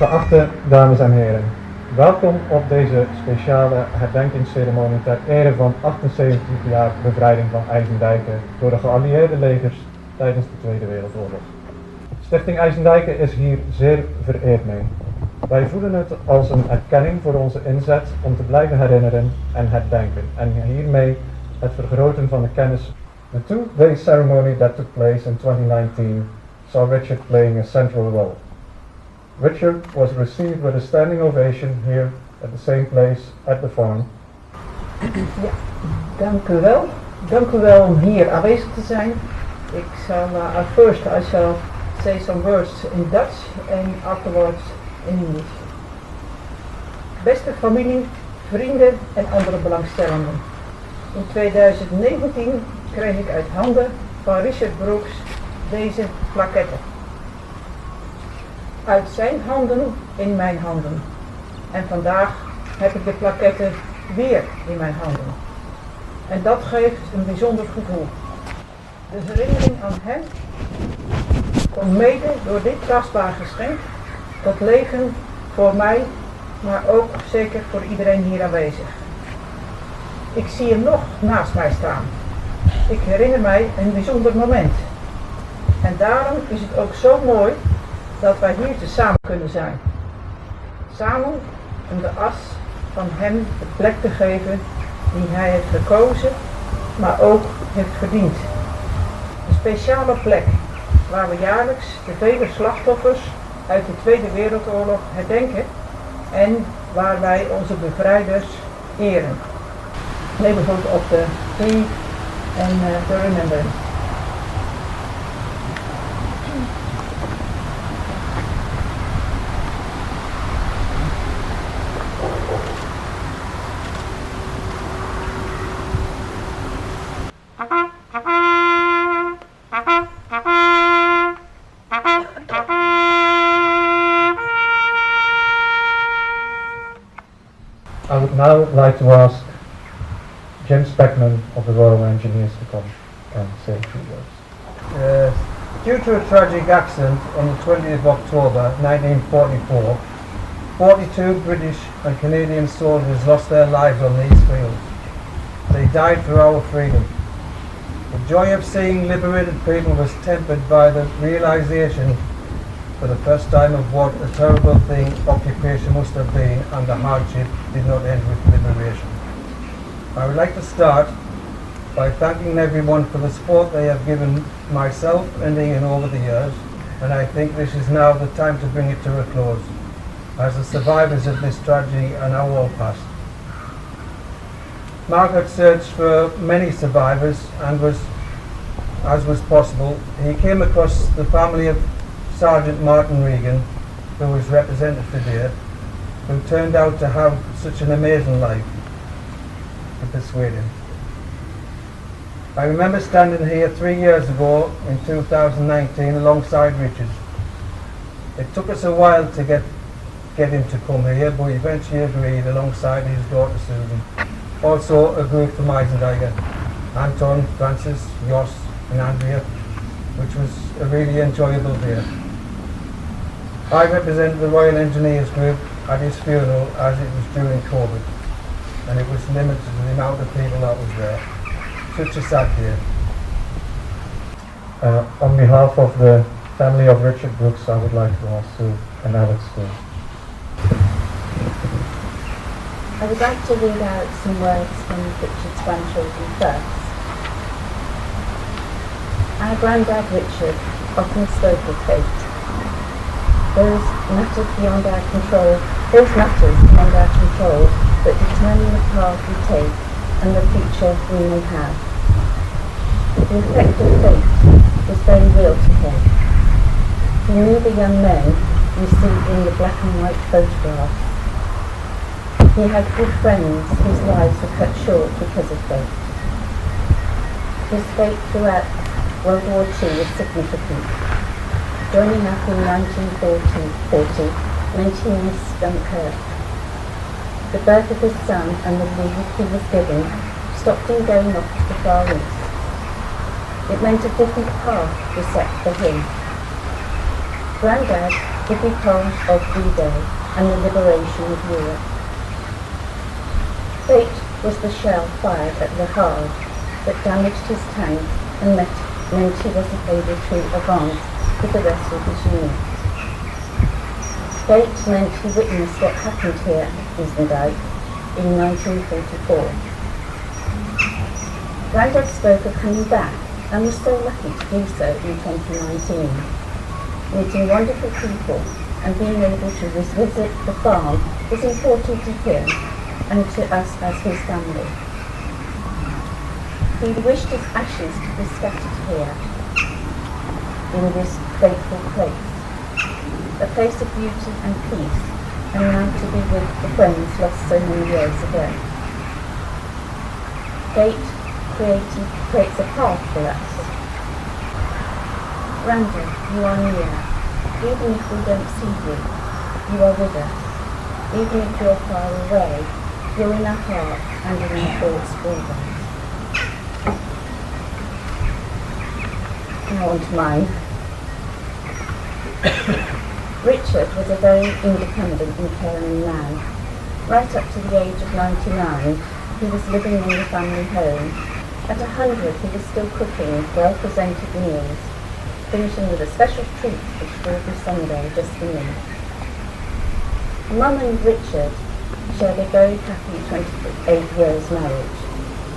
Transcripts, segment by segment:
Geachte dames en heren, welkom op deze speciale herdenkingsceremonie ter ere van 78 jaar bevrijding van IJsendijken door de geallieerde legers tijdens de Tweede Wereldoorlog. Stichting IJsendijken is hier zeer vereerd mee. Wij voelen het als een erkenning voor onze inzet om te blijven herinneren en herdenken en hiermee het vergroten van de kennis. The two-day ceremony that took place in 2019 saw Richard playing a central role. Richard was received with a standing ovation here at the same place at the farm. Ja, dank u wel. Dank u wel om hier aanwezig te zijn. Ik zal at first I shall say some words in Dutch and afterwards in English. Beste familie, vrienden en andere belangstellenden. In 2019 kreeg ik uit handen van Richard Brookes deze plaquette. Uit zijn handen in mijn handen. En vandaag heb ik de plaquette weer in mijn handen. En dat geeft een bijzonder gevoel. De herinnering aan hem komt mede door dit tastbaar geschenk tot leven voor mij, maar ook zeker voor iedereen hier aanwezig. Ik zie hem nog naast mij staan. Ik herinner mij een bijzonder moment. En daarom is het ook zo mooi dat wij hier tezamen kunnen zijn. Samen om de as van hem de plek te geven die hij heeft gekozen, maar ook heeft verdiend. Een speciale plek waar we jaarlijks de vele slachtoffers uit de Tweede Wereldoorlog herdenken en waar wij onze bevrijders eren. Neem bijvoorbeeld op de tree en de remembrance. I would now like to ask Jim Speckman of the Royal Engineers to come and say a few words. Due to a tragic accident on the 20th of October 1944, 42 British and Canadian soldiers lost their lives on these fields. They died for our freedom. The joy of seeing liberated people was tempered by the realization for the first time of what a terrible thing occupation must have been, and the hardship did not end with liberation. I would like to start by thanking everyone for the support they have given myself and Ian over the years, and I think this is now the time to bring it to a close, as the survivors of this tragedy are now all past. Margaret searched for many survivors and as was possible, he came across the family of Sergeant Martin Regan, who is represented today, who turned out to have such an amazing life to persuade him. I remember standing here 3 years ago in 2019 alongside Richard. It took us a while to get him to come here, but he eventually agreed alongside his daughter Susan. Also a group from Eisendiger, Anton, Francis, Jos and Andrea, which was a really enjoyable day. I represented the Royal Engineers group at his funeral as it was during COVID, and it was limited to the amount of people that was there. Such a sad day. On behalf of the family of Richard Brookes, I would like to ask Sue and Alex to. I would like to read out some words from Richard's grandchildren first. Our granddad Richard often spoke of fate. Those matters beyond our control that determine the path we take and the future we may have. The effect of fate was very real to him. He knew the young men you see in the black and white photographs. He had good friends whose lives were cut short because of fate. His fate throughout World War II was significant. Joining up in 1940, mentioning his Dunkirk. The birth of his son and the leave he was given stopped him going off to the Far East. It meant a different path was set for him. Grandad would be part of D-Day and the liberation of Europe. Fate was the shell fired at Le Havre that damaged his tank and meant he wasn't able to advance with the rest of his unit. Fate meant he witnessed what happened here at Eisendyke in 1944. Grandad spoke of coming back and was so lucky to do so in 2019, meeting wonderful people and being able to visit the farm was important to him and to us as his family. He wished his ashes to be scattered here, in this faithful place, a place of beauty and peace, and now to be with the friends lost so many years ago. Fate creates a path for us. Randall, you are near. Even if we don't see you, you are with us. Even if you are far away, you're in our hearts and in our thoughts always. Now on to mine. Richard was a very independent and caring man. Right up to the age of 99, he was living in the family home. At 100, he was still cooking well-presented meals, finishing with a special treat which every Sunday just for me. Mum and Richard shared a very happy 28 years marriage.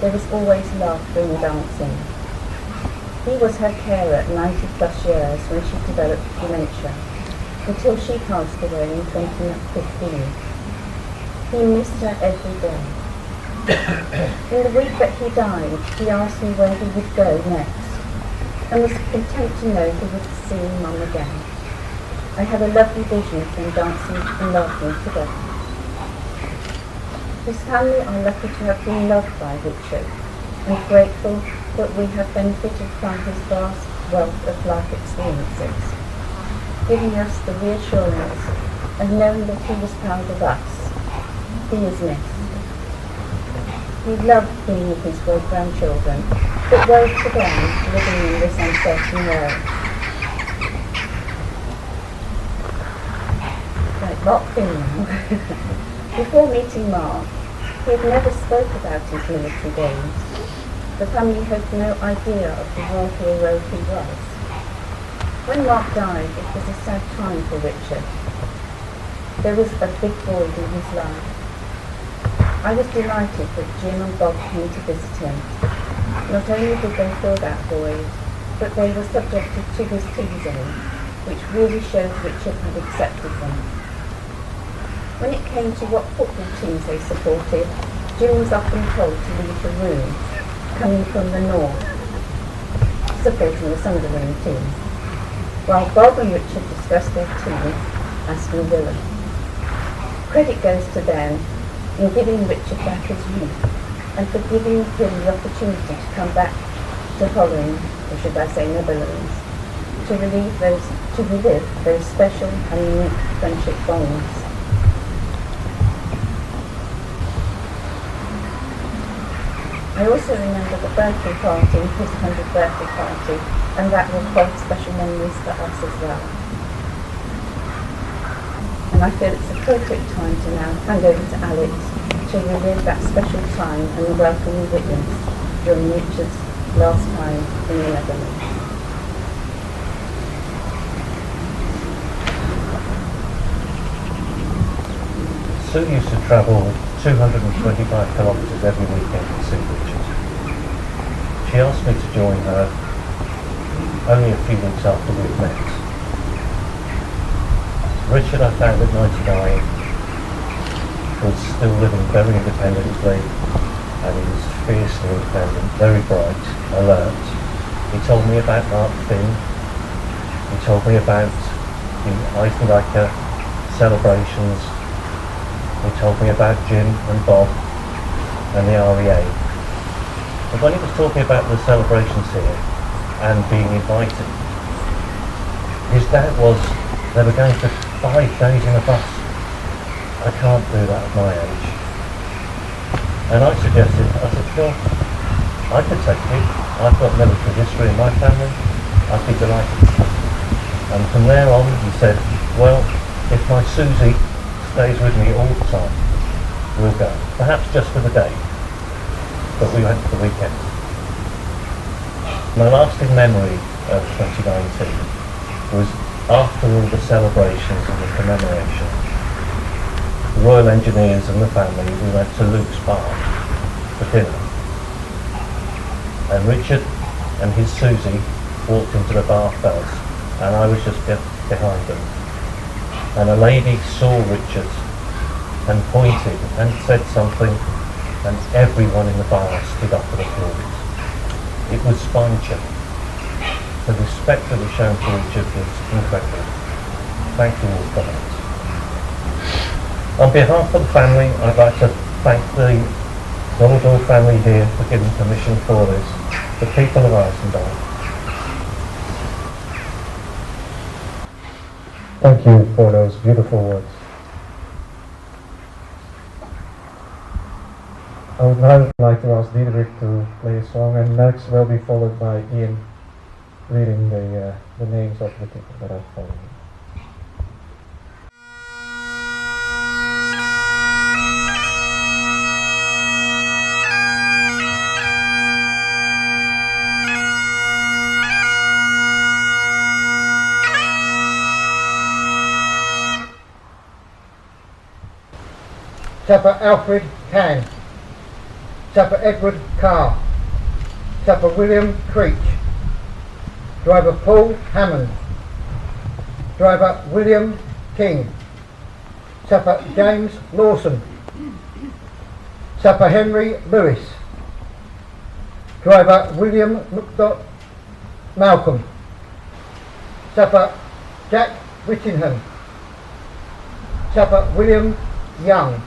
There was always laughter and dancing. He was her carer at 90 plus years when she developed dementia, until she passed away in 2015. He missed her every day. In the week that he died, he asked me where he would go next, and was content to know he would see Mum again. I had a lovely vision of them dancing and laughing together. His family are lucky to have been loved by Richard, and grateful that we have benefited from his vast wealth of life experiences, giving us the reassurance and knowing that he was proud of us. He is missed. He loved being with his great-grandchildren, but woe to them living in this uncertain world. Right, locked in now. Before meeting Mark, he had never spoke about his military days. The family had no idea of the war hero he was. When Mark died, it was a sad time for Richard. There was a big void in his life. I was delighted that Jim and Bob came to visit him. Not only did they fill that void, but they were subjected to his teasing, which really showed Richard had accepted them. When it came to what football teams they supported, Jim was often told to leave the room, coming from the north, supporting the Sunderland team, while Bob and Richard discussed their team, Aston Villa. Credit goes to them in giving Richard back his youth and for giving him the opportunity to come back to Holland, or should I say Netherlands, to relive those special and unique friendship bonds. I also remember the birthday party, his 100th birthday party, and that will hold special memories for us as well. And I feel it's a perfect time to now hand over to Alex to relive that special time and the welcome we witnessed during Richard's last time in the Netherlands. Sue used to travel 225 kilometres every weekend to see Richard. She asked me to join her only a few weeks after we'd met. Richard, I found at 99, was still living very independently, and he was fiercely independent, very bright, alert. He told me about Mark Finn. He told me about the Eisendyke celebrations. He told me about Jim and Bob and the REA. But when he was talking about the celebrations here and being invited, his doubt was they were going for 5 days in a bus. I can't do that at my age. And I suggested, I said, Phil, I could take it. I've got military history in my family. I'd be delighted. And from there on, he said, well, if my Susie stays with me all the time, we'll go. Perhaps just for the day, but we went for the weekend. My lasting memory of 2019 was after all the celebrations and the commemoration. The Royal Engineers and the family, we went to Luke's Bar for dinner. And Richard and his Susie walked into the bar first, and I was just behind them. And a lady saw Richard and pointed and said something, and everyone in the bar stood up and applauded. It was spine-chilling. The respect that was shown to Richard was incredible. Thank you all for that. On behalf of the family, I'd like to thank the Dobbelaere family here for giving permission for this, the people of Eisendyke. Thank you for those beautiful words. I would now like to ask Diederik to play a song, and next will be followed by Ian reading the names of the people that are following. Sapper Alfred Kang, Sapper Edward Carr, Sapper William Creech, Driver Paul Hammond, Driver William King, Sapper James Lawson, Sapper Henry Lewis, Driver William Malcolm, Sapper Jack Whittingham, Sapper William Young,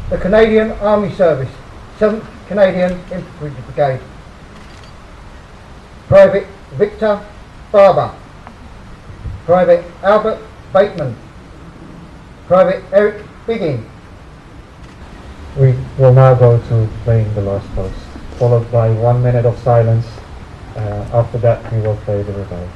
the Canadian Army Service, 7th Canadian Infantry Brigade, Private Victor Barber, Private Albert Bateman, Private Eric Bigging. We will now go to playing the last post, followed by 1 minute of silence. After that we will play the revive.